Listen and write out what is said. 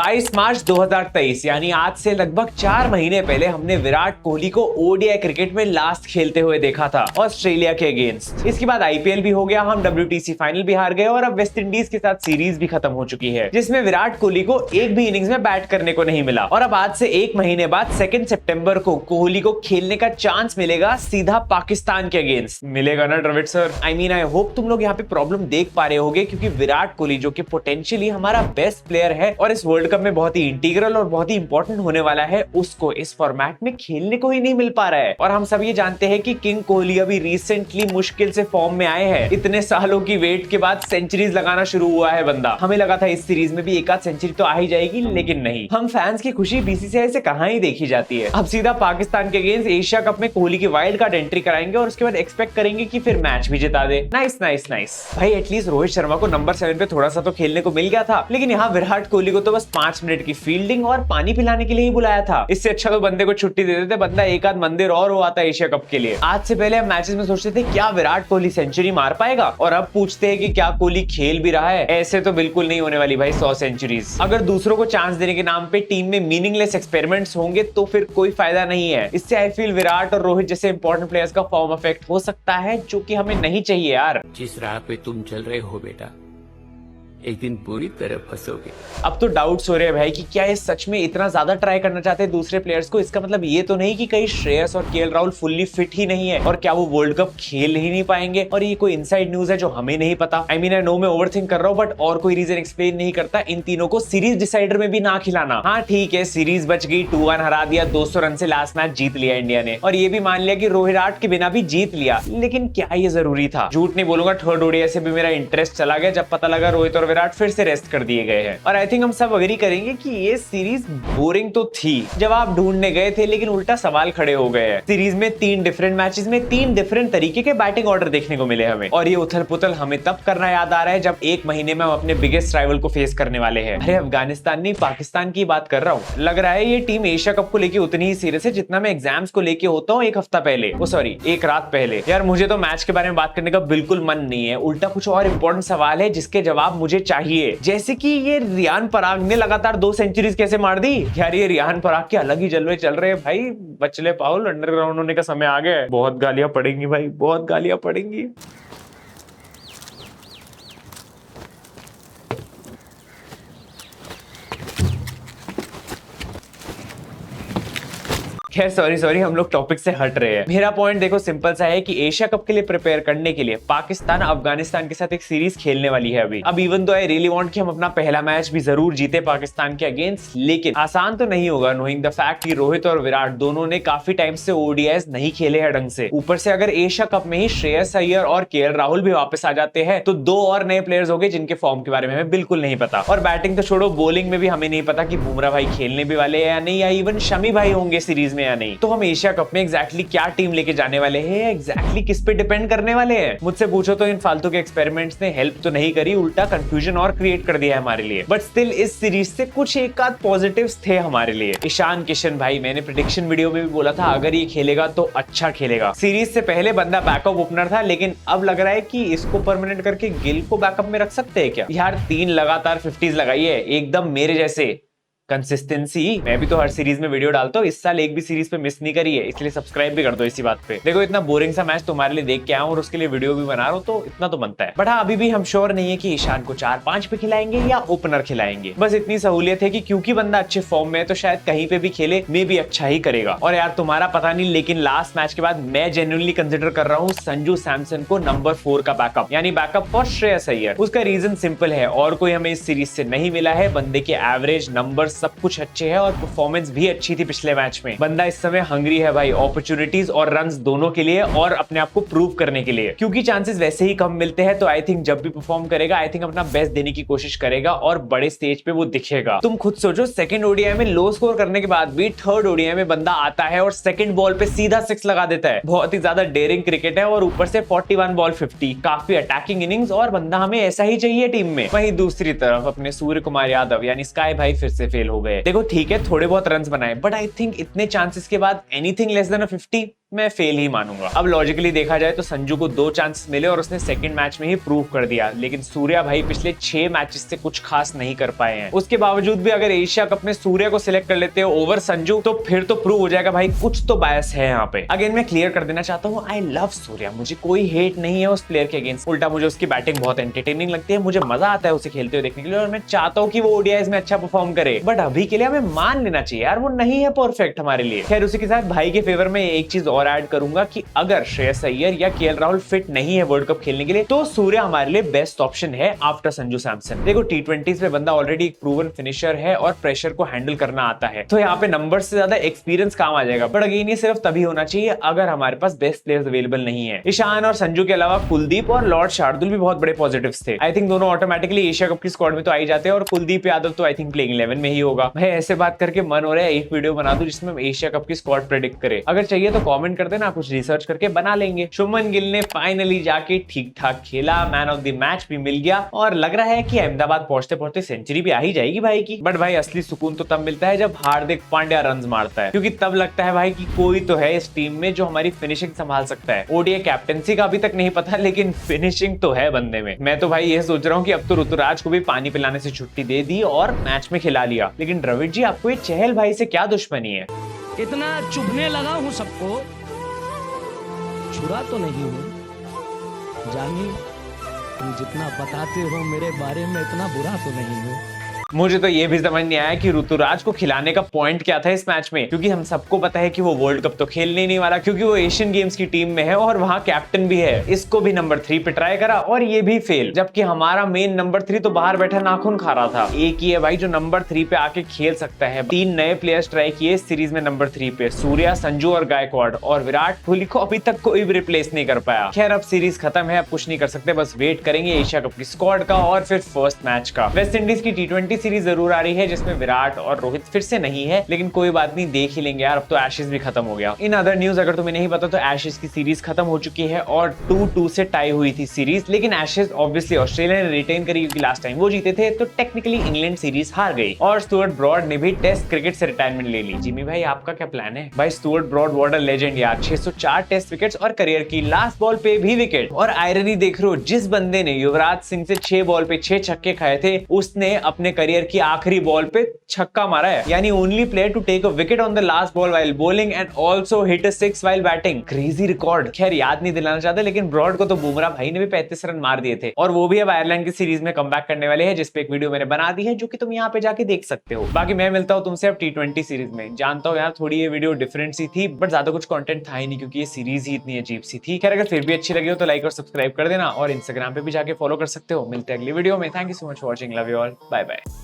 22 मार्च 2023 यानी आज से लगभग 4 महीने पहले हमने विराट कोहली को ओडीआई क्रिकेट में लास्ट खेलते हुए देखा था ऑस्ट्रेलिया के अगेंस्ट। इसके बाद आईपीएल भी हो गया, हम WTC फाइनल भी हार गए और अब वेस्ट इंडीज के साथ सीरीज भी खत्म हो चुकी है जिसमें विराट कोहली को एक भी इनिंग्स में बैट करने को नहीं मिला। और अब आज से 1 महीने बाद 2 सितंबर को कोहली को खेलने का चांस मिलेगा सीधा पाकिस्तान के अगेंस्ट। मिलेगा ना द्रविड़ सर? आई होप तुम लोग यहाँ पे प्रॉब्लम देख पा रहे होगे, क्योंकि विराट कोहली जो कि पोटेंशियली हमारा बेस्ट प्लेयर है और इस वर्ल्ड कप में बहुत ही इंटीग्रल और बहुत ही इंपॉर्टेंट होने वाला है, उसको इस फॉर्मेट में खेलने को ही नहीं मिल पा रहा है। और हम सब ये जानते हैं कि किंग कोहली अभी रिसेंटली मुश्किल से फॉर्म में आए हैं। इतने सालों की वेट के बाद सेंचुरीज लगाना शुरू हुआ है बंदा। हमें लगा था इस सीरीज में भी एक आध सेंचुरी तो आ ही जाएगी, लेकिन नहीं। हम फैंस की खुशी बीसीसीआई से कहां ही देखी जाती है। अब सीधा पाकिस्तान के अगेंस्ट एशिया कप में कोहली की वाइल्ड कार्ड एंट्री कराएंगे और उसके बाद एक्सपेक्ट करेंगे कि फिर मैच भी जिता दे। नाइस नाइस नाइस भाई, एटलीस्ट रोहित शर्मा को नंबर 7 पे थोड़ा सा तो खेलने को मिल गया था, लेकिन यहाँ विराट कोहली को तो बस 5 मिनट की फील्डिंग और पानी पिलाने के लिए ही बुलाया था। इससे अच्छा तो बंदे को छुट्टी दे देते, बंदा एक आध मंदिर और हो आता एशिया कप के लिए। आज से पहले हम मैचेस में सोचते थे क्या विराट कोहली सेंचुरी मार पाएगा, और अब पूछते हैं कि क्या कोहली खेल भी रहा है। ऐसे तो बिल्कुल नहीं होने वाली भाई 100 सेंचुरीज। अगर दूसरों को चांस देने के नाम पे टीम में मीनिंगलेस एक्सपेरिमेंट्स होंगे तो फिर कोई फायदा नहीं है। इससे आई फील विराट और रोहित जैसे इंपॉर्टेंट प्लेयर्स का फॉर्म अफेक्ट हो सकता है, जो कि हमें नहीं चाहिए यार। जिस राह पे तुम चल रहे हो बेटा, एक दिन पूरी तरह फंसोगे। अब तो डाउट्स हो रहे हैं भाई कि क्या ये सच में इतना ज्यादा ट्राई करना चाहते हैं दूसरे प्लेयर्स को। इसका मतलब ये तो नहीं कि कहीं श्रेयस और केएल राहुल फुल्ली फिट ही नहीं है और क्या वो वर्ल्ड कप खेल ही नहीं पाएंगे, और ये कोई इनसाइड न्यूज है जो हमें नहीं पता। आई नो मैं ओवरथिंक कर रहा हूँ, बट और कोई रीजन एक्सप्लेन नहीं करता इन तीनों को सीरीज डिसाइडर में भी ना खिलाना। हाँ ठीक है, सीरीज बच गई, 2-1 हरा दिया, 200 रन से लास्ट मैच जीत लिया इंडिया ने, और ये भी मान लिया कि रोहित के बिना भी जीत लिया, लेकिन क्या ये जरूरी था? झूठ नहीं बोलूंगा, थर्ड ओडीआई से भी मेरा इंटरेस्ट चला गया जब पता लगा रोहित और विराट फिर से रेस्ट कर दिए गए हैं। और आई थिंक हम सब अग्री करेंगे कि ये सीरीज बोरिंग तो थी। जवाब ढूंढने गए थे लेकिन उल्टा सवाल खड़े हो गए हैं। सीरीज में 3 डिफरेंट मैचेस में 3 डिफरेंट तरीके के बैटिंग ऑर्डर देखने को मिले हमें, और ये उथल पुथल हमें तब करना याद आ रहा है जब 1 महीने में हम अपने बिगेस्ट राइवल को फेस करने वाले हैं। अरे अफगानिस्तान नहीं, पाकिस्तान की बात कर रहा हूँ। लग रहा है ये टीम एशिया कप को लेके उतनी ही सीरियस है जितना मैं एग्जाम्स को लेके होता हूँ 1 हफ्ता पहले, सॉरी 1 रात पहले। यार मुझे तो मैच के बारे में बात करने का बिल्कुल मन नहीं है, उल्टा कुछ और इंपॉर्टेंट सवाल है जिसके जवाब मुझे चाहिए। जैसे कि ये रियान पराग ने लगातार 2 सेंचुरीज कैसे मार दी? यार ये रियान पराग के अलग ही जलवे चल रहे हैं भाई। बचले पाउल, अंडरग्राउंड होने का समय आ गया है। बहुत गालियां पड़ेंगी भाई, बहुत गालियां पड़ेंगी। खैर सॉरी हम लोग टॉपिक से हट रहे हैं। मेरा पॉइंट देखो सिंपल सा है कि एशिया कप के लिए प्रिपेयर करने के लिए पाकिस्तान अफगानिस्तान के साथ एक सीरीज खेलने वाली है अभी। अब even though I really want कि हम अपना पहला मैच भी जरूर जीते पाकिस्तान के अगेंस्ट, लेकिन आसान तो नहीं होगा नोइंग द फैक्ट कि रोहित और विराट दोनों ने काफी टाइम से ओडीआईज नहीं खेले हैं ढंग से। ऊपर से अगर एशिया कप में ही श्रेयस अय्यर और केएल राहुल भी वापस आ जाते हैं तो 2 और नए प्लेयर्स हो गए जिनके फॉर्म के बारे में हमें बिल्कुल नहीं पता। और बैटिंग तो छोड़ो, बॉलिंग में भी हमें नहीं पता कि बुमराह भाई खेलने भी वाले हैं या नहीं, या इवन शमी भाई होंगे सीरीज में या नहीं। तो हम एशिया कप में एग्जैक्टली क्या टीम लेके जाने वाले हैं, एग्जैक्टली किस पे डिपेंड करने वाले हैं? मुझसे पूछो तो इन फालतू के एक्सपेरिमेंट्स ने हेल्प तो नहीं करी, उल्टा कंफ्यूजन और क्रिएट कर दिया है हमारे लिए। बट स्टिल इस सीरीज से कुछ एक आध पॉजिटिव्स थे हमारे लिए। ईशान किशन भाई, मैंने प्रेडिक्शन वीडियो में भी बोला था अगर ये खेलेगा तो अच्छा खेलेगा। सीरीज से पहले बंदा बैकअप ओपनर था, लेकिन अब लग रहा है कि इसको परमानेंट करके गिल को बैकअप में रख सकते हैं क्या? यार 3 लगातार 50s लगाई है, एकदम मेरे जैसे कंसिस्टेंसी। मैं भी तो हर सीरीज में वीडियो डालता हूँ, इस साल एक भी सीरीज पे मिस नहीं करी है, इसलिए सब्सक्राइब भी कर दो इसी बात पे। देखो इतना बोरिंग सा मैच तुम्हारे लिए देख के आया हूँ और उसके लिए वीडियो भी बना रहा हूँ, तो इतना तो बनता है। बट हाँ, अभी भी हम श्योर नहीं है कि ईशान को 4-5 पे खिलाएंगे या ओपनर खिलाएंगे। बस इतनी सहूलियत है कि क्योंकि बंदा अच्छे फॉर्म में है तो शायद कहीं पे भी खेले में भी अच्छा ही करेगा। और यार तुम्हारा पता नहीं, लेकिन लास्ट मैच के बाद मैं जेन्युइनली कंसिडर कर रहा हूँ संजू सैमसन को नंबर 4 का बैकअप, यानी बैकअप फॉर श्रेयस अय्यर। उसका रीजन सिंपल है, और कोई हमें इस सीरीज से नहीं मिला है। बंदे के एवरेज नंबर सब कुछ अच्छे है और परफॉर्मेंस भी अच्छी थी पिछले मैच में। बंदा इस समय हंग्री है भाई, अपॉर्चुनिटीज और रन्स दोनों के लिए, और अपने आप को प्रूव करने के लिए। क्योंकि चांसेस वैसे ही कम मिलते हैं, तो आई थिंक जब भी परफॉर्म करेगा आई थिंक अपना बेस्ट देने की कोशिश करेगा और बड़े स्टेज पे वो दिखेगा। तुम खुद सोचो, 2nd ओडीआई में लो स्कोर करने के बाद भी 3rd ओडीआई में बंदा आता है और 2nd बॉल पे सीधा 6 लगा देता है। बहुत ही ज्यादा डेयरिंग क्रिकेट है, और ऊपर से 41 बॉल 50, काफी अटैकिंग इनिंग्स, और बंदा हमें ऐसा ही चाहिए टीम में। वहीं दूसरी तरफ अपने सूर्य कुमार यादव यानी स्काई भाई फिर से फेल हो गए। देखो ठीक है, थोड़े बहुत रन्स बनाए, बट आई थिंक इतने चांसेस के बाद एनीथिंग लेस देन 50 मैं फेल ही मानूंगा। अब लॉजिकली देखा जाए तो संजू को 2 चांसेस मिले और उसने सेकंड मैच में ही प्रूव कर दिया, लेकिन सूर्या भाई पिछले 6 मैचेस से कुछ खास नहीं कर पाए हैं। उसके बावजूद भी अगर एशिया कप में सूर्या को सिलेक्ट कर लेते हो ओवर संजू, तो फिर तो प्रूव हो जाएगा भाई कुछ तो बायस है यहाँ पे। अगेन मैं क्लियर कर देना चाहता हूँ, आई लव सूर्या, मुझे कोई हेट नहीं है उस प्लेयर के अगेंस्ट। उल्टा मुझे उसकी बैटिंग बहुत एंटरटेनिंग लगती है, मुझे मजा आता है उसे खेलते हुए देखने के लिए, और मैं चाहता हूँ कि वो ओडीआईज में अच्छा परफॉर्म करे। बट अभी के लिए हमें मान लेना चाहिए यार, वो नहीं है परफेक्ट हमारे लिए। खैर उसी के साथ भाई के फेवर में एक चीज और ऐड करूंगा कि अगर श्रेयस अय्यर या केएल राहुल फिट नहीं है वर्ल्ड कप खेलने के लिए, तो सूर्या हमारे लिए बेस्ट ऑप्शन है आफ्टर संजू सैमसन। देखो T20s में बंदा ऑलरेडी एक प्रूवन फिनिशर है और प्रेशर को हैंडल करना आता है, तो यहाँ पे नंबर से ज्यादा एक्सपीरियंस काम आ जाएगा। बट अगेन ये सिर्फ तभी होना चाहिए अगर हमारे पास बेस्ट प्लेयर्स अवेलेबल नहीं है। ईशान और संजू के अलावा कुलदीप और लॉर्ड शार्दुल भी बहुत बड़े पॉजिटिव्स थे। आई थिंक दोनों ऑटोमेटिकली एशिया कप की स्क्वाड में तो आई जाते हैं, और कुलदीप यादव तो आई थिंक प्लेइंग 11 में ही होगा। भाई ऐसे बात करके मन हो रहा है एक वीडियो बना दूं जिसमें हम एशिया कप की स्क्वाड प्रेडिक्ट करें। अगर चाहिए तो कमेंट कर देना, कुछ रिसर्च करके बना लेंगे। शुभमन गिल ने फाइनली जाके ठीक ठाक खेला, मैन ऑफ द मैच भी मिल गया, और लग रहा है कि अहमदाबाद पहुंचते पहुंचते सेंचुरी भी आ ही जाएगी भाई की। बट भाई असली सुकून तो तब मिलता है जब हार्दिक पांड्या रन्स मारता है, क्योंकि तब लगता है भाई कि कोई तो है इस टीम में जो हमारी फिनिशिंग संभाल सकता है। ओडीआई कैप्टेंसी का अभी तक नहीं पता, लेकिन फिनिशिंग तो है बंदे में। मैं तो भाई ये सोच रहा हूँ कि अब तो ऋतुराज को भी पानी पिलाने से छुट्टी दे दी और मैच में खिला लिया। लेकिन द्रविड़ जी, आपको ये चहल भाई से क्या दुश्मनी है? इतना चुभने लगा हूं सबको, छुरा तो नहीं हूं जानी, तुम जितना बताते हो मेरे बारे में इतना बुरा तो नहीं हूं। मुझे तो ये भी समझ नहीं आया कि ऋतुराज को खिलाने का पॉइंट क्या था इस मैच में, क्योंकि हम सबको पता है कि वो वर्ल्ड कप तो खेलने ही नहीं वाला, क्योंकि वो एशियन गेम्स की टीम में है और वहां कैप्टन भी है। इसको भी नंबर 3 पे ट्राई करा और ये भी फेल, जबकि हमारा मेन नंबर 3 तो बाहर बैठा नाखून खा रहा था। एक ही है भाई जो नंबर 3 पे आके खेल सकता है। 3 नए प्लेयर्स ट्राई किए इस सीरीज में नंबर 3 पे, सूर्या, संजू और गायकवाड, और विराट कोहली को अभी तक कोई भी रिप्लेस नहीं कर पाया। खैर अब सीरीज खत्म है, अब कुछ नहीं कर सकते, बस वेट करेंगे एशिया कप की स्क्वाड का और फिर फर्स्ट मैच का। वेस्ट इंडीज की T20 सीरीज जरूर आ रही है जिसमें विराट और रोहित फिर से नहीं है, लेकिन कोई बात नहीं, देख ही लेंगे यार, अब तो एशेज भी खत्म हो गया। इन अदर न्यूज अगर तुम्हें नहीं पता तो एशेज की सीरीज खत्म हो चुकी है और 2-2 से टाई हुई थी सीरीज, लेकिन एशेज ऑब्वियसली ऑस्ट्रेलिया ने रिटेन करी क्योंकि लास्ट टाइम वो जीते थे, तो टेक्निकली इंग्लैंड सीरीज हार गई। और स्टुअर्ट ब्रॉड ने भी टेस्ट क्रिकेट से रिटायरमेंट ले ली। जिमी भाई आपका क्या प्लान है? भाई Stuart Broad what a legend यार, 604 टेस्ट विकेट्स और करियर की लास्ट बॉल पे भी विकेट। और आयरनी देख रहे हो, जिस बंदे ने युवराज सिंह से 6 बॉल पे 6 छक्के खाए थे, उसने अपने करियर की आखिरी बॉल पे छक्का मारा है, यानी only player to take a wicket on the last ball while bowling and also hit a 6 while batting. Crazy record. खैर याद नहीं दिलाना चाहता, लेकिन ब्रॉड को तो बुमराह भाई ने भी 35 रन मार दिए थे, और वो भी अब आयरलैंड की सीरीज में कमबैक करने वाले हैं, जिसपे एक वीडियो मैंने बना दी है जो कि तुम यहाँ पे जाके देख सकते हो। बाकी मैं मिलता हूँ तुमसे अब T20 सीरीज में। जानता हूँ यार थोड़ी ये वीडियो डिफरेंट सी थी, बट ज्यादा कुछ कंटेंट था ही नहीं क्योंकि ये सीरीज ही इतनी अजीब सी थी। खैर अगर फिर भी अच्छी लगी हो तो लाइक और सब्सक्राइब कर देना, और इंस्टाग्राम पे भी जाके फॉलो कर सकते हो। मिलते हैं अगली वीडियो में। Thank you so much for watching, love you all, bye bye.